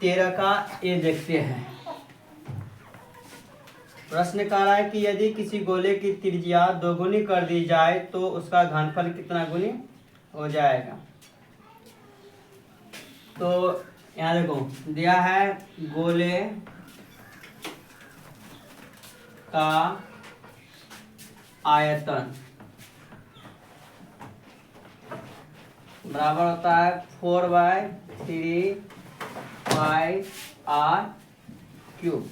13 का ए देखते हैं। प्रश्न कह रहा है कि यदि किसी गोले की त्रिज्या दोगुनी कर दी जाए तो उसका घनफल कितना गुनी हो जाएगा। तो यहाँ देखो दिया है गोले का आयतन बराबर होता है 4/3πr³।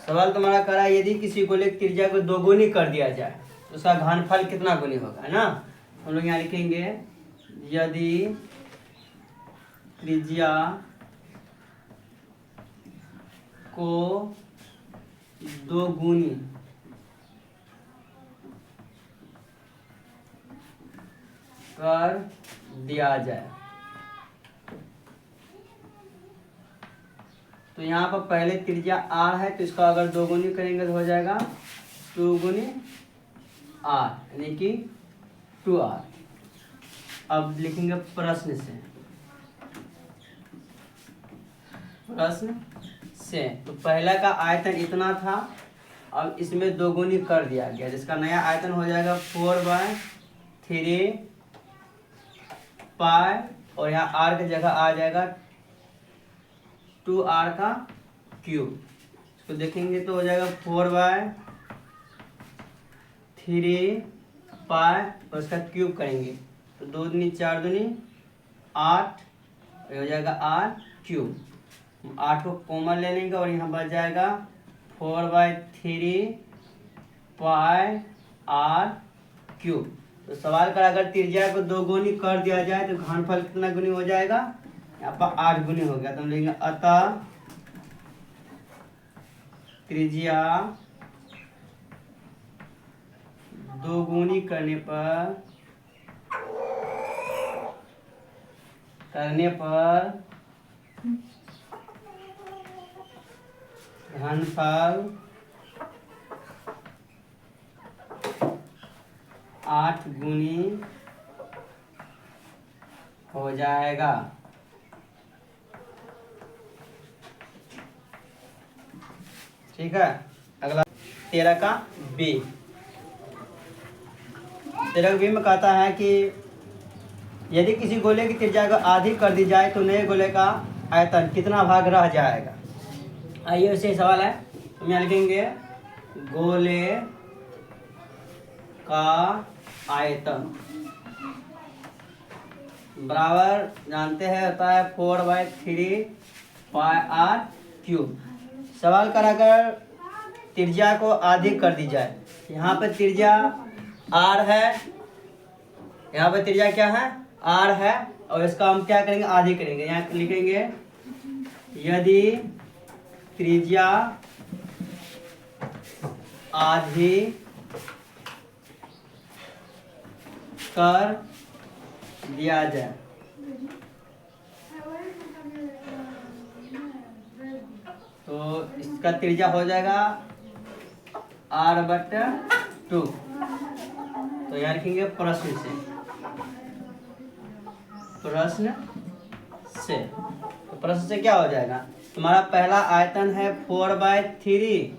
सवाल तुम्हारा करा है यदि किसी गोले की त्रिज्या को दोगुनी कर दिया जाए तो उसका घनफल कितना गुनी होगा, है ना। हम लोग यहाँ लिखेंगे यदि त्रिज्या को दोगुनी कर दिया जाए तो यहाँ पर पहले त्रिज्या r है तो इसका अगर दोगुनी करेंगे तो हो जाएगा 2 गुनी r यानी कि 2r। अब लिखेंगे प्रश्न से तो पहला का आयतन इतना था, अब इसमें दोगुनी कर दिया गया जिसका नया आयतन हो जाएगा 4/3 पाई और यहाँ r की जगह आ जाएगा 2r का क्यूब। इसको देखेंगे तो हो जाएगा 4/3 पाई और इसका क्यूब करेंगे तो 2 दूनी 4 दूनी 8 हो जाएगा r क्यूब। 8 को कॉमन ले लेंगे और यहाँ बच जाएगा 4/3 पाई r क्यूब। तो सवाल कर अगर त्रिज्या को दोगुनी कर दिया जाए तो घनफल कितना गुनी हो जाएगा, यहाँ पर 8 गुनी हो गया तो हम लेंगे अतः त्रिज्या दोगुनी करने पर घनफल 8 गुनी हो जाएगा। ठीक है। अगला 13 का बी। 13 का बी में कहता है कि यदि किसी गोले की त्रिज्या को आधी कर दी जाए तो नए गोले का आयतन कितना भाग रह जाएगा। आइए वैसे सवाल है, हम यहाँ लिखेंगे गोले का आयतन बराबर जानते हैं होता है 4/3 पाई r³। सवाल कर अगर त्रिज्या को आधी कर दी जाए, यहाँ पर त्रिज्या r है, यहाँ पर त्रिज्या क्या है r है और इसका हम क्या करेंगे आधी करेंगे। यहाँ लिखेंगे यदि त्रिज्या आधी कर दिया जाए तो इसका त्रिज्या हो जाएगा r/2। तो यहाँ लिखेंगे प्रश्न से क्या हो जाएगा, तुम्हारा पहला आयतन है 4/3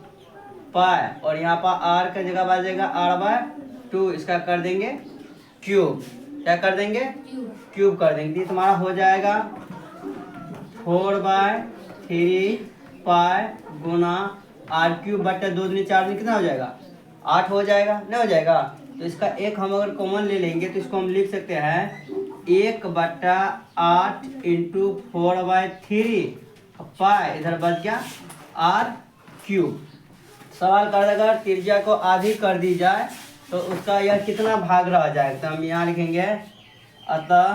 पाई और यहाँ पर r का जगह आ जाएगा r/2। इसका कर देंगे क्यूब। क्या कर देंगे क्यूब कर देंगे। तुम्हारा हो जाएगा 4/3 पाई गुना r³/2 दूनी 4 दूनी कितना हो जाएगा 8 हो जाएगा, नहीं हो जाएगा। तो इसका एक हम अगर कॉमन ले लेंगे तो इसको हम लिख सकते हैं 1/8 इंटू 4/3 पाई इधर बच गया r³। सवाल कर अगर त्रिज्या को आधी कर दी जाए तो उसका यह कितना भाग रह जाएगा। तो हम यहाँ लिखेंगे अतः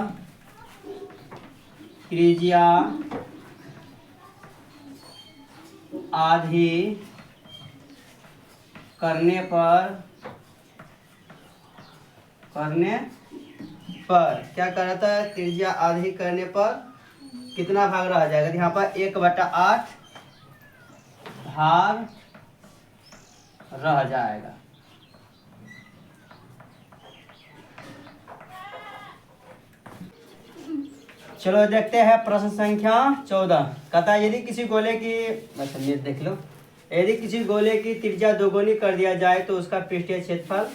त्रिज्या आधी करने पर क्या कर रहा था, त्रिज्या आधी करने पर कितना भाग रह जाएगा। यहाँ पर 1/8 भाग रह जाएगा। चलो देखते हैं प्रश्न संख्या 14। कहता है यदि किसी गोले की, अच्छा ये देख लो, यदि किसी गोले की त्रिज्या दोगुनी कर दिया जाए तो उसका पृष्ठीय क्षेत्रफल,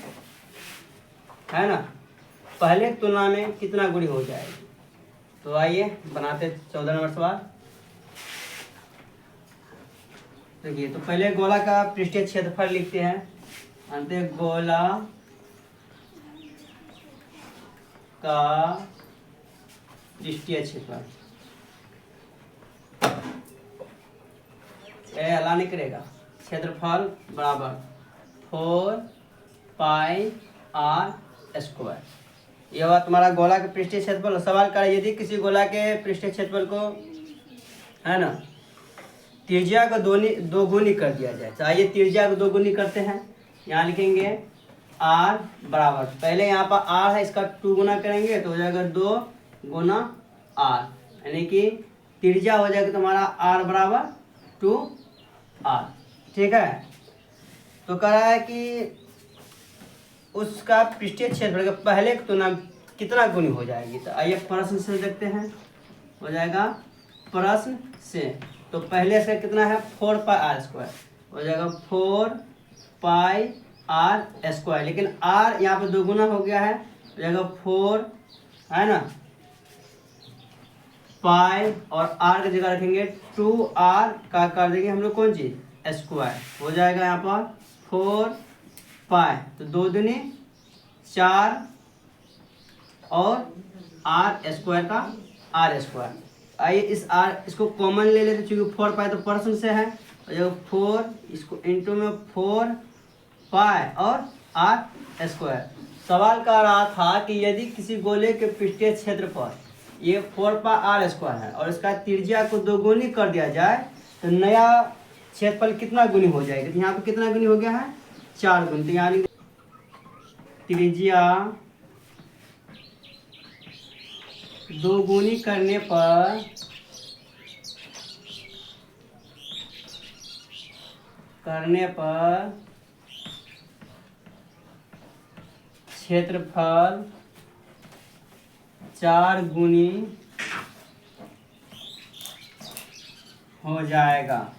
है ना, पहले की तुलना में कितना गुनी हो जाएगी। तो आइए बनाते 14 नंबर सवाल। देखिए, तो पहले गोला का पृष्ठीय क्षेत्रफल लिखते हैं। अंते गोला का पृष्ठीय क्षेत्रफल, हला नहीं करेगा, क्षेत्रफल बराबर 4πr²। यह हुआ तुम्हारा गोला के पृष्ठीय क्षेत्रफल। सवाल कर यदि किसी गोला के पृष्ठीय क्षेत्रफल को, है ना, त्रिज्या को दोगुनी कर दिया जाए। तो आइए त्रिज्या को दोगुनी करते हैं। यहाँ लिखेंगे r बराबर, पहले यहाँ पर r है, इसका 2 गुना करेंगे तो हो जाएगा 2 गुना r, यानी कि त्रिज्या हो जाएगा तुम्हारा r बराबर 2r। ठीक है। तो कह रहा है कि उसका पृष्ठीय क्षेत्रफल पहले की तुलना कितना गुनी हो जाएगी। तो आइए प्रश्न से देखते हैं। हो जाएगा प्रश्न से, तो पहले से कितना है 4πr², हो जाएगा 4πr², लेकिन r यहाँ पे 2 गुना हो गया है, हो जाएगा 4, है ना, पाई, और r की जगह रखेंगे 2r का कर देंगे हम लोग कौन चीज, स्क्वायर, हो जाएगा यहाँ पर 4π, तो 2 दूनी 4 और r² का r²। आइए इस r इसको कॉमन ले लेते, चूंकि 4π तो परसेंट से है, हो जाएगा 4, इसको इंटू में 4π और r²। सवाल कर रहा था कि यदि किसी गोले के पृष्ठीय क्षेत्रफल ये 4πr² है और इसका त्रिज्या को दोगुनी कर दिया जाए तो नया क्षेत्रफल कितना गुनी हो जाएगा। तो यहाँ पे कितना गुनी हो गया है, 4 गुनी। तो यहाँ त्रिज्या दोगुनी करने पर क्षेत्रफल 4 गुनी हो जाएगा।